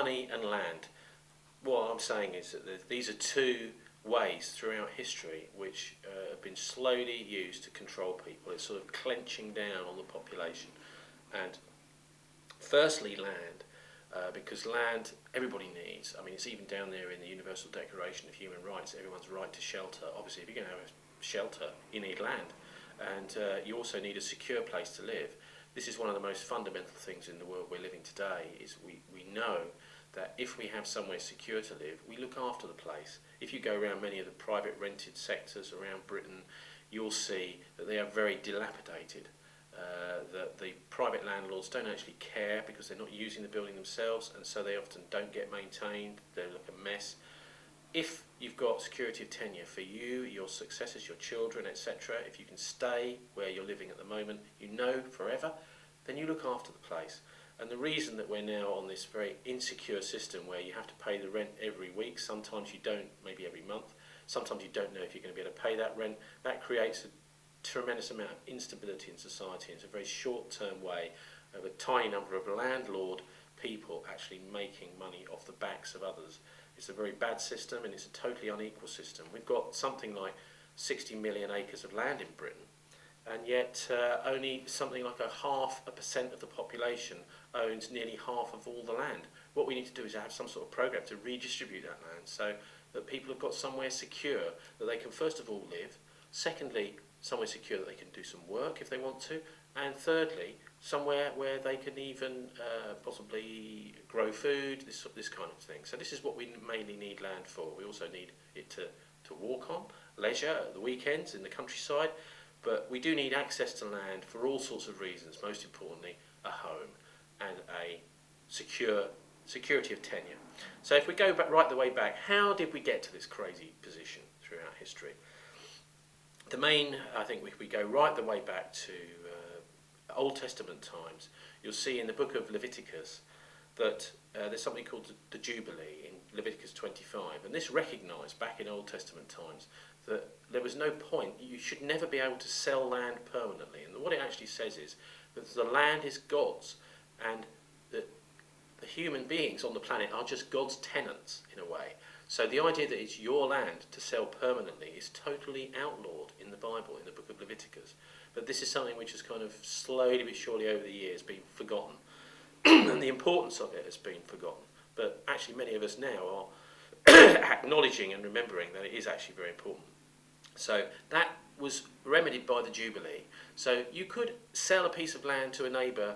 money and land. What I'm saying is that these are two ways throughout history which have been slowly used to control people. It's sort of clenching down on the population. And firstly, land, because land everybody needs. I mean, it's even down there in the Universal Declaration of Human Rights, everyone's right to shelter. Obviously, if you're going to have a shelter, you need land. And you also need a secure place to live. This is one of the most fundamental things in the world we're living today, is we know that if we have somewhere secure to live, we look after the place. If you go around many of the private rented sectors around Britain, you'll see that they are very dilapidated. That the private landlords don't actually care because they're not using the building themselves, and so they often don't get maintained. They look a mess. If you've got security of tenure for you, your successors, your children, etc., if you can stay where you're living at the moment, you know forever, then you look after the place. And the reason that we're now on this very insecure system where you have to pay the rent every week, sometimes you don't, maybe every month, sometimes you don't know if you're going to be able to pay that rent, that creates a tremendous amount of instability in society. It's a very short-term way of a tiny number of landlord people actually making money off the backs of others. It's a very bad system, and it's a totally unequal system. We've got something like 60 million acres of land in Britain, and yet only something like 0.5% of the population owns nearly half of all the land. What we need to do is have some sort of program to redistribute that land so that people have got somewhere secure that they can first of all live, secondly somewhere secure that they can do some work if they want to, and thirdly somewhere where they can even possibly grow food, this kind of thing. So this is what we mainly need land for. We also need it to walk on, leisure at the weekends in the countryside, but we do need access to land for all sorts of reasons, most importantly a home and a security of tenure. So if we go back right the way back, how did we get to this crazy position throughout history? The main, I think if we go right the way back to Old Testament times, you'll see in the book of Leviticus that there's something called the Jubilee in Leviticus 25, and this recognised back in Old Testament times that there was no point, you should never be able to sell land permanently. And what it actually says is that the land is God's, and that the human beings on the planet are just God's tenants in a way. So the idea that it's your land to sell permanently is totally outlawed in the Bible, in the book of Leviticus. But this is something which has kind of slowly but surely over the years been forgotten. And the importance of it has been forgotten. But actually many of us now are acknowledging and remembering that it is actually very important. So that was remedied by the Jubilee. So you could sell a piece of land to a neighbour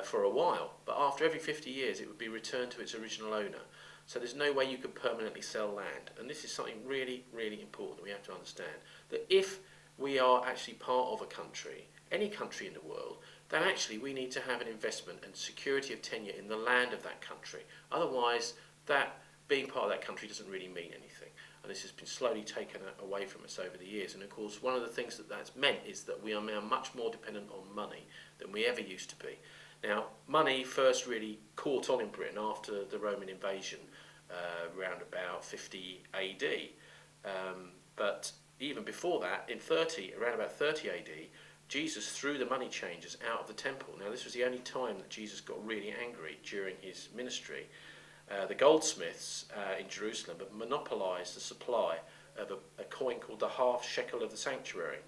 for a while, but after every 50 years it would be returned to its original owner. So there's no way you could permanently sell land. And this is something really, really important that we have to understand. That if we are actually part of a country, any country in the world, then actually we need to have an investment and security of tenure in the land of that country. Otherwise, that being part of that country doesn't really mean anything. And this has been slowly taken away from us over the years. And of course, one of the things that that's meant is that we are now much more dependent on money than we ever used to be. Now, money first really caught on in Britain after the Roman invasion, around about 50 AD. But even before that, around about 30 AD, Jesus threw the money changers out of the temple. Now, this was the only time that Jesus got really angry during his ministry. The goldsmiths in Jerusalem had monopolised the supply of a coin called the half shekel of the sanctuary,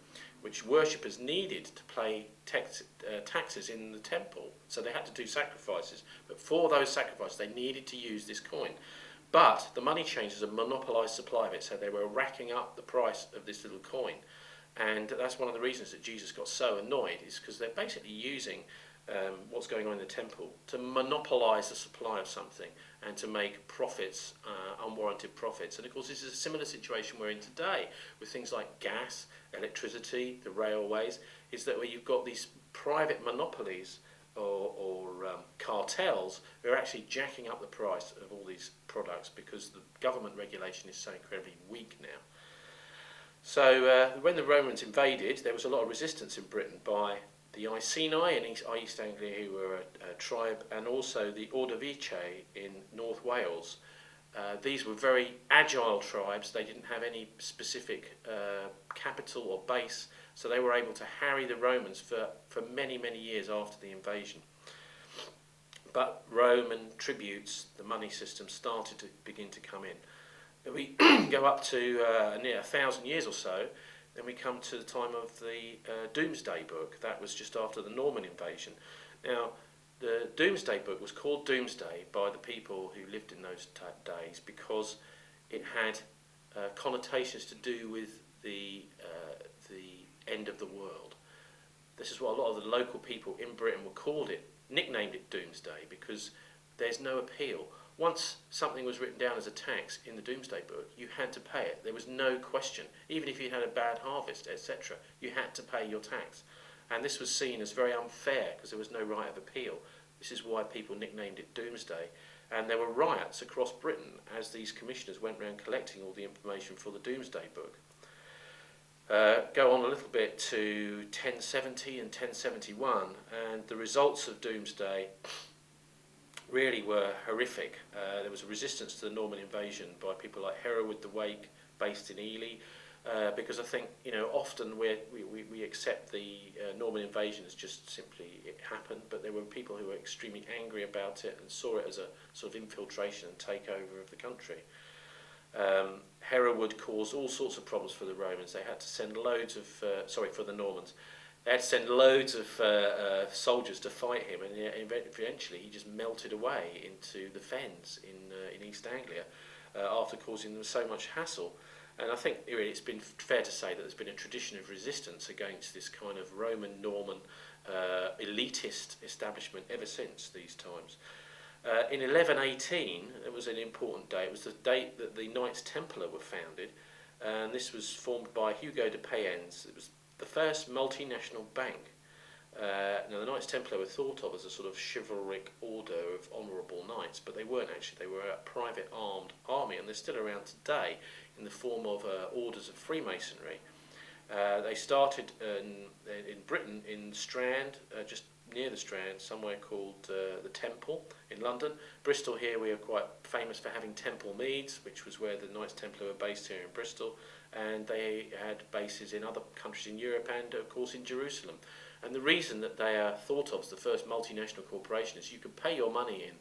which worshippers needed to pay taxes in the temple. So they had to do sacrifices. But for those sacrifices, they needed to use this coin. But the money changers had monopolised supply of it, so they were racking up the price of this little coin. And that's one of the reasons that Jesus got so annoyed, is because they're basically using what's going on in the temple to monopolise the supply of something and to make profits, unwarranted profits. And of course this is a similar situation we're in today with things like gas, electricity, the railways, is that where you've got these private monopolies or cartels who are actually jacking up the price of all these products because the government regulation is so incredibly weak now. So when the Romans invaded, there was a lot of resistance in Britain by the Iceni in East Anglia, who were a tribe, and also the Ordovice in North Wales. These were very agile tribes. They didn't have any specific capital or base, so they were able to harry the Romans for many, many years after the invasion. but Roman tributes, the money system, started to begin to come in. Then we go up to near 1,000 years or so, then we come to the time of the Domesday Book. That was just after the Norman invasion. Now, the Domesday Book was called Domesday by the people who lived in those days because it had connotations to do with the end of the world. This is what a lot of the local people in Britain were called it, nicknamed it Domesday, because there's no appeal. Once something was written down as a tax in the Domesday Book, you had to pay it. There was no question. Even if you had a bad harvest, etc., you had to pay your tax. And this was seen as very unfair because there was no right of appeal. This is why people nicknamed it Domesday. And there were riots across Britain as these commissioners went around collecting all the information for the Domesday Book. Go on a little bit to 1070 and 1071, and the results of Domesday really were horrific. There was a resistance to the Norman invasion by people like Hereward the Wake, based in Ely, because I think, often we accept the Norman invasion as just simply it happened, but there were people who were extremely angry about it and saw it as a sort of infiltration and takeover of the country. Hereward caused all sorts of problems for the Romans. They had to send loads of, for the Normans. They had to send loads of soldiers to fight him, and eventually he just melted away into the fens in East Anglia after causing them so much hassle. And I think it's been fair to say that there's been a tradition of resistance against this kind of Roman, Norman, elitist establishment ever since these times. In 1118, it was an important day. It was the date that the Knights Templar were founded, and this was formed by Hugo de Payens. It was the first multinational bank. Now, the Knights Templar were thought of as a sort of chivalric order of honourable knights, but they weren't actually. They were a private armed army, and they're still around today in the form of orders of Freemasonry. They started in Britain, in Strand, just near the Strand, somewhere called the Temple in London. Bristol here, we are quite famous for having Temple Meads, which was where the Knights Templar were based here in Bristol, and they had bases in other countries in Europe and, of course, in Jerusalem. And the reason that they are thought of as the first multinational corporation is you could pay your money in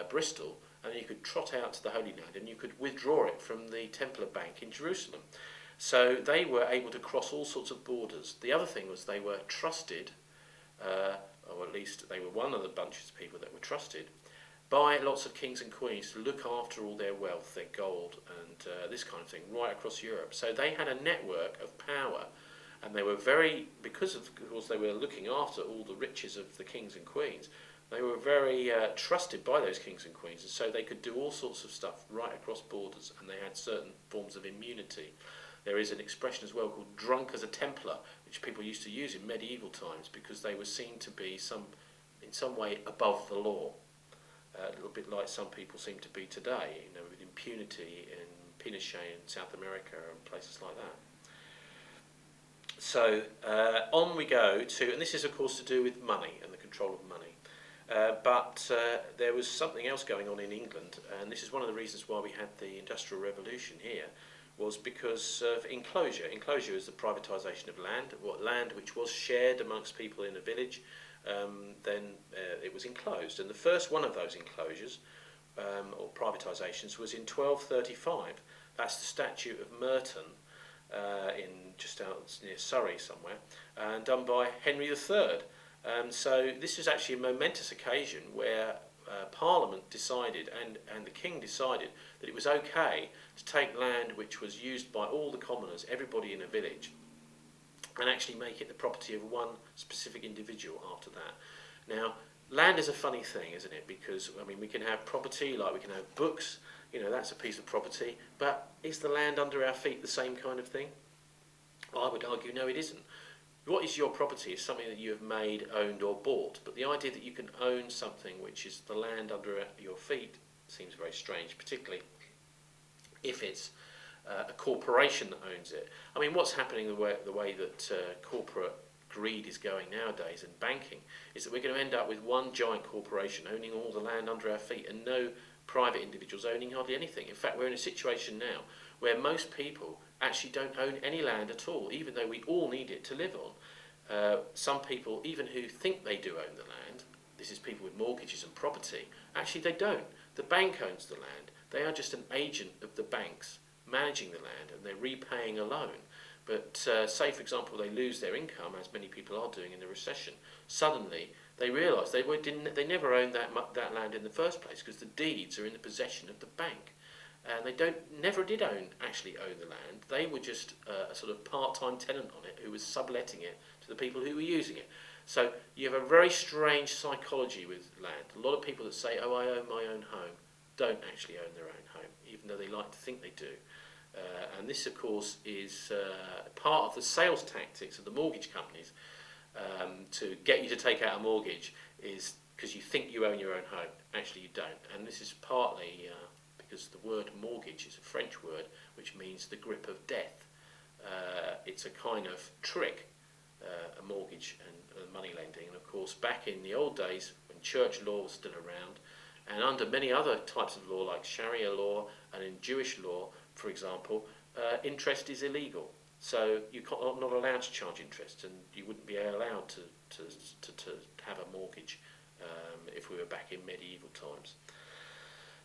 Bristol, and you could trot out to the Holy Land and you could withdraw it from the Templar Bank in Jerusalem. So they were able to cross all sorts of borders. The other thing was they were trusted, or at least they were one of the bunches of people that were trusted, by lots of kings and queens to look after all their wealth, their gold, and this kind of thing, right across Europe. So they had a network of power, and they were because of course they were looking after all the riches of the kings and queens, they were very trusted by those kings and queens, and so they could do all sorts of stuff right across borders, and they had certain forms of immunity. There is an expression as well called drunk as a Templar, which people used to use in medieval times because they were seen to be in some way above the law. A little bit like some people seem to be today, with impunity in Pinochet in South America and places like that. So on we go to, and this is of course to do with money and the control of money. But there was something else going on in England, and this is one of the reasons why we had the Industrial Revolution here, was because of enclosure. Enclosure is the privatisation of land which was shared amongst people in a village, then it was enclosed. And the first one of those enclosures, or privatisations, was in 1235. That's the Statute of Merton, just out near Surrey somewhere, and done by Henry III. So this was actually a momentous occasion where Parliament decided, and the King decided, that it was okay to take land which was used by all the commoners, everybody in a village, and actually make it the property of one specific individual after that. Now, land is a funny thing, isn't it? Because, we can have property, like we can have books, that's a piece of property, but is the land under our feet the same kind of thing? Well, I would argue, no, it isn't. What is your property is something that you have made, owned or bought, but the idea that you can own something which is the land under your feet seems very strange, particularly if it's a corporation that owns it. What's happening the way that corporate greed is going nowadays in banking is that we're going to end up with one giant corporation owning all the land under our feet and no private individuals owning hardly anything. In fact, we're in a situation now where most people actually don't own any land at all, even though we all need it to live on. Some people, even who think they do own the land, this is people with mortgages and property. Actually, they don't. The bank owns the land. They are just an agent of the banks managing the land, and they're repaying a loan. But say, for example, they lose their income, as many people are doing in the recession. Suddenly, they realise they never owned that land in the first place, because the deeds are in the possession of the bank, and they never did actually own the land. They were just a sort of part-time tenant on it who was subletting it to the people who were using it. So you have a very strange psychology with land. A lot of people that say, "Oh, I own my own home," don't actually own their own home, even though they like to think they do. And this, of course, is part of the sales tactics of the mortgage companies to get you to take out a mortgage, is because you think you own your own home. Actually, you don't. And this is partly because the word mortgage is a French word which means the grip of death. It's a kind of trick, a mortgage and money lending. And of course, back in the old days when church law was still around, and under many other types of law like Sharia law and in Jewish law, for example, interest is illegal. So you're not allowed to charge interest, and you wouldn't be allowed to have a mortgage if we were back in medieval times.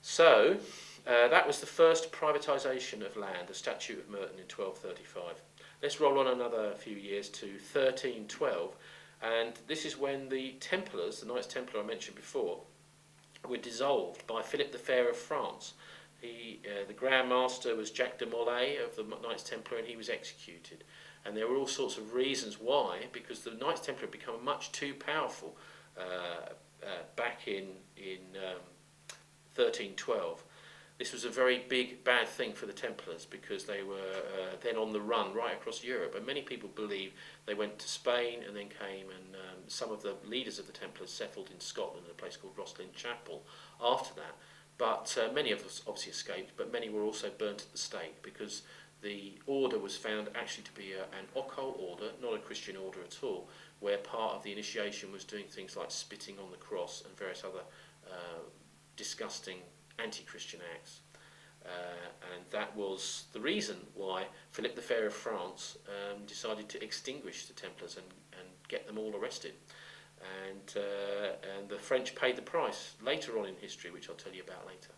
So that was the first privatisation of land, the Statute of Merton in 1235. Let's roll on another few years to 1312, and this is when the Templars, the Knights Templar I mentioned before, were dissolved by Philip the Fair of France. The Grand Master was Jacques de Molay of the Knights Templar, and he was executed. And there were all sorts of reasons why, because the Knights Templar had become much too powerful back in 1312. This was a very big, bad thing for the Templars, because they were then on the run right across Europe. And many people believe they went to Spain and then came, and some of the leaders of the Templars settled in Scotland in a place called Rosslyn Chapel after that. But many of us obviously escaped, but many were also burnt at the stake, because the order was found actually to be an occult order, not a Christian order at all, where part of the initiation was doing things like spitting on the cross and various other disgusting anti-Christian acts. And that was the reason why Philip the Fair of France decided to extinguish the Templars and get them all arrested. And the French paid the price later on in history, which I'll tell you about later.